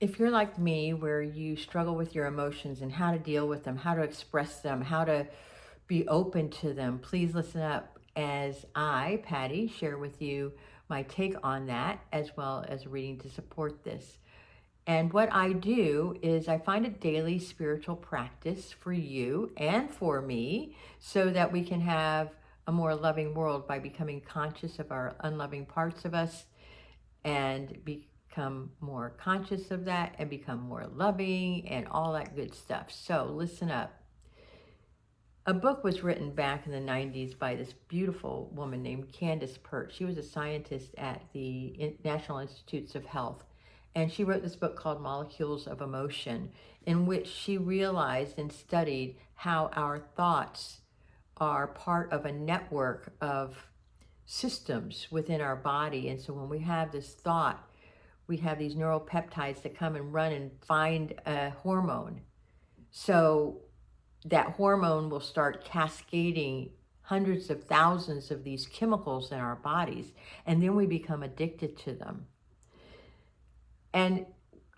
If you're like me, where you struggle with your emotions and how to deal with them, how to express them, how to be open to them, please listen up as I, Patty, share with you my take on that, as well as a reading to support this. And what I do is I find a daily spiritual practice for you and for me so that we can have a more loving world by becoming conscious of our unloving parts of us and become more conscious of that and become more loving and all that good stuff. So listen up. A book was written back in the 90s by this beautiful woman named Candace Pert. She was a scientist at the National Institutes of Health. And she wrote this book called Molecules of Emotion, in which she realized and studied how our thoughts are part of a network of systems within our body. And so when we have this thought, we have these neuropeptides that come and run and find a hormone. So that hormone will start cascading hundreds of thousands of these chemicals in our bodies, and then we become addicted to them. And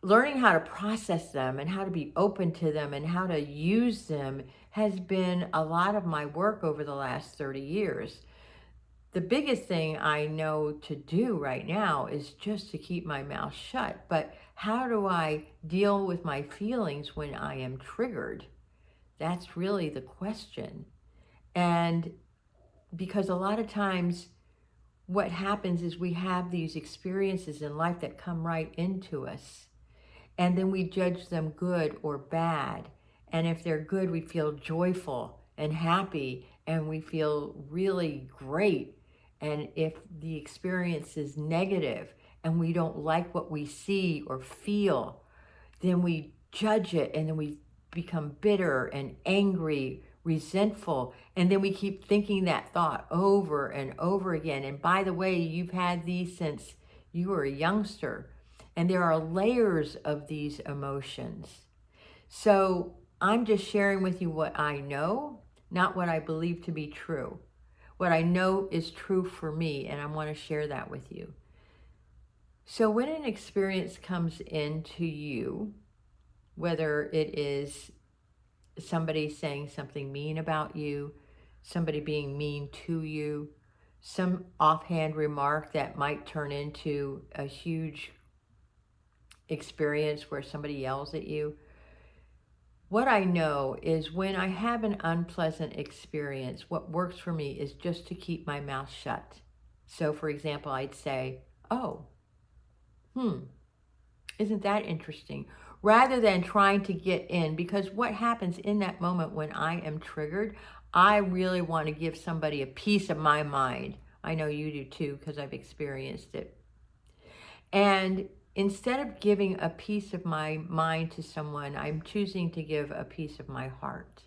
learning how to process them and how to be open to them and how to use them has been a lot of my work over the last 30 years. The biggest thing I know to do right now is just to keep my mouth shut. But how do I deal with my feelings when I am triggered? That's really the question. And because a lot of times what happens is we have these experiences in life that come right into us, and then we judge them good or bad. And if they're good, we feel joyful and happy and we feel really great. And if the experience is negative and we don't like what we see or feel, then we judge it and then we become bitter and angry, resentful, and then we keep thinking that thought over and over again. And by the way, you've had these since you were a youngster, and there are layers of these emotions. So I'm just sharing with you what I know, not what I believe to be true. What I know is true for me, and I want to share that with you. So when an experience comes into you, whether it is somebody saying something mean about you, somebody being mean to you, some offhand remark that might turn into a huge experience where somebody yells at you. What I know is when I have an unpleasant experience, what works for me is just to keep my mouth shut. So for example, I'd say, oh, isn't that interesting? Rather than trying to get in, because what happens in that moment when I am triggered, I really want to give somebody a piece of my mind. I know you do too, because I've experienced it. And instead of giving a piece of my mind to someone, I'm choosing to give a piece of my heart,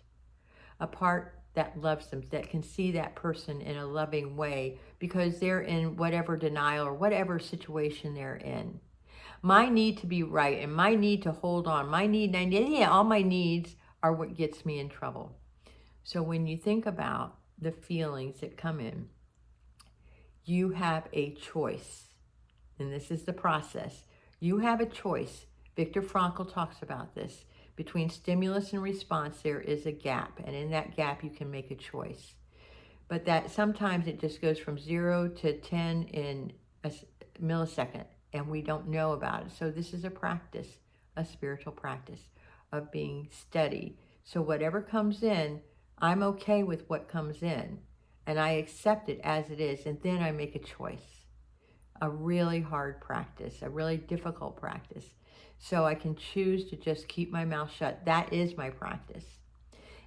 a part that loves them, that can see that person in a loving way because they're in whatever denial or whatever situation they're in. My need to be right and my need to hold on, all my needs are what gets me in trouble. So when you think about the feelings that come in, you have a choice. And this is the process. You have a choice. Viktor Frankl talks about this. Between stimulus and response, there is a gap. And in that gap, you can make a choice. But that sometimes it just goes from 0 to 10 in a millisecond, and we don't know about it. So this is a practice, a spiritual practice of being steady. So whatever comes in, I'm okay with what comes in, and I accept it as it is, and then I make a choice. A really hard practice, a really difficult practice. So I can choose to just keep my mouth shut. That is my practice.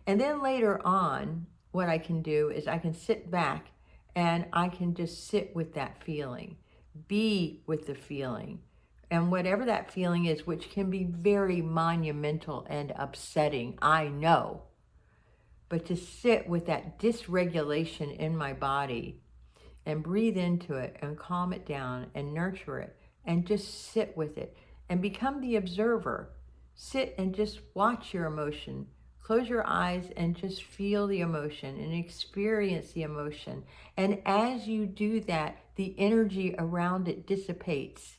And then later on, what I can do is I can sit back and I can just sit with that feeling, be with the feeling. And whatever that feeling is, which can be very monumental and upsetting, I know. But to sit with that dysregulation in my body and breathe into it and calm it down and nurture it and just sit with it and become the observer. Sit and just watch your emotion. Close your eyes and just feel the emotion and experience the emotion. And as you do that, the energy around it dissipates.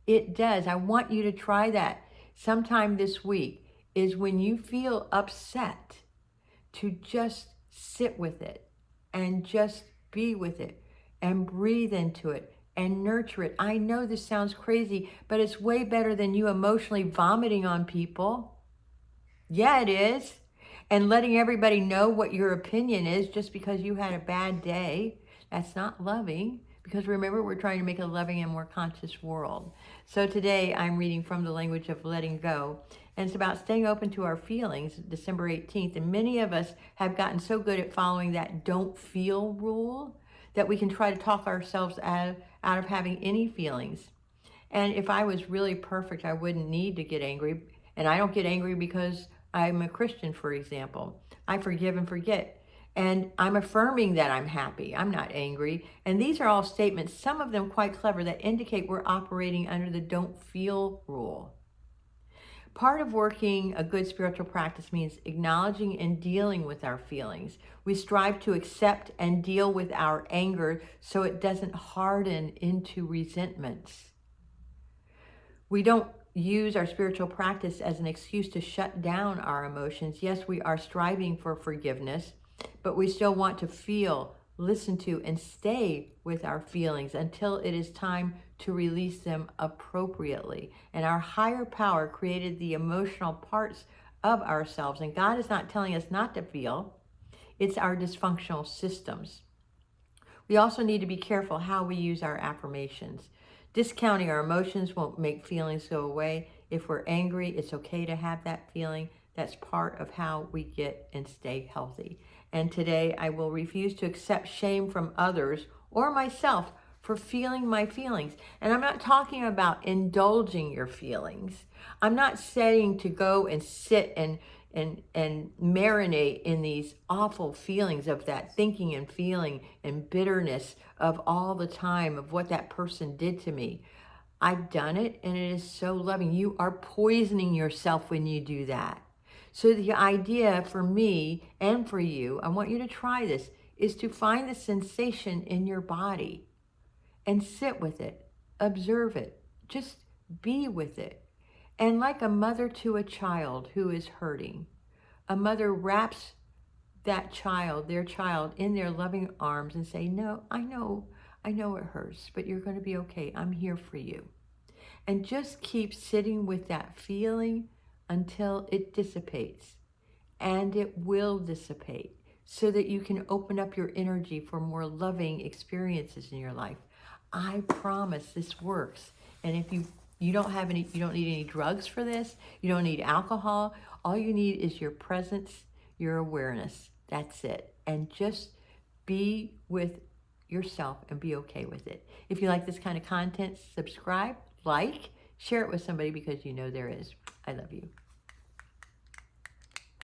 It does. I want you to try that. sometime this week, is when you feel upset, to just sit with it and just be with it and breathe into it and nurture it. I know this sounds crazy, but it's way better than you emotionally vomiting on people. Yeah, it is. And letting everybody know what your opinion is just because you had a bad day. That's not loving, because remember, we're trying to make a loving and more conscious world. So today I'm reading from the language of letting go. And it's about staying open to our feelings, December 18th. And many of us have gotten so good at following that don't feel rule that we can try to talk ourselves out of having any feelings. And if I was really perfect, I wouldn't need to get angry. And I don't get angry because I'm a Christian, for example. I forgive and forget. And I'm affirming that I'm happy. I'm not angry. And these are all statements, some of them quite clever, that indicate we're operating under the don't feel rule. Part of working a good spiritual practice means acknowledging and dealing with our feelings. We strive to accept and deal with our anger so it doesn't harden into resentments. We don't use our spiritual practice as an excuse to shut down our emotions. Yes, we are striving for forgiveness, but we still want to feel, listen to, and stay with our feelings until it is time to release them appropriately. And our higher power created the emotional parts of ourselves, and God is not telling us not to feel. It's our dysfunctional systems. We also need to be careful how we use our affirmations. Discounting our emotions won't make feelings go away. If we're angry, it's okay to have that feeling. That's part of how we get and stay healthy. And today I will refuse to accept shame from others or myself for feeling my feelings. And I'm not talking about indulging your feelings. I'm not saying to go and sit and marinate in these awful feelings of that thinking and feeling and bitterness of all the time of what that person did to me. I've done it, and it is so loving. You are poisoning yourself when you do that. So the idea for me and for you, I want you to try this, is to find the sensation in your body and sit with it, observe it, just be with it. And like a mother to a child who is hurting, a mother wraps that child, their child, in their loving arms and say, no, I know it hurts, but you're going to be okay. I'm here for you. And just keep sitting with that feeling until it dissipates. And it will dissipate so that you can open up your energy for more loving experiences in your life. I promise this works. And if you don't need any drugs for this, you don't need alcohol. All you need is your presence, your awareness. That's it. And just be with yourself and be okay with it. If you like this kind of content, subscribe, like, share it with somebody because you know there is. I love you.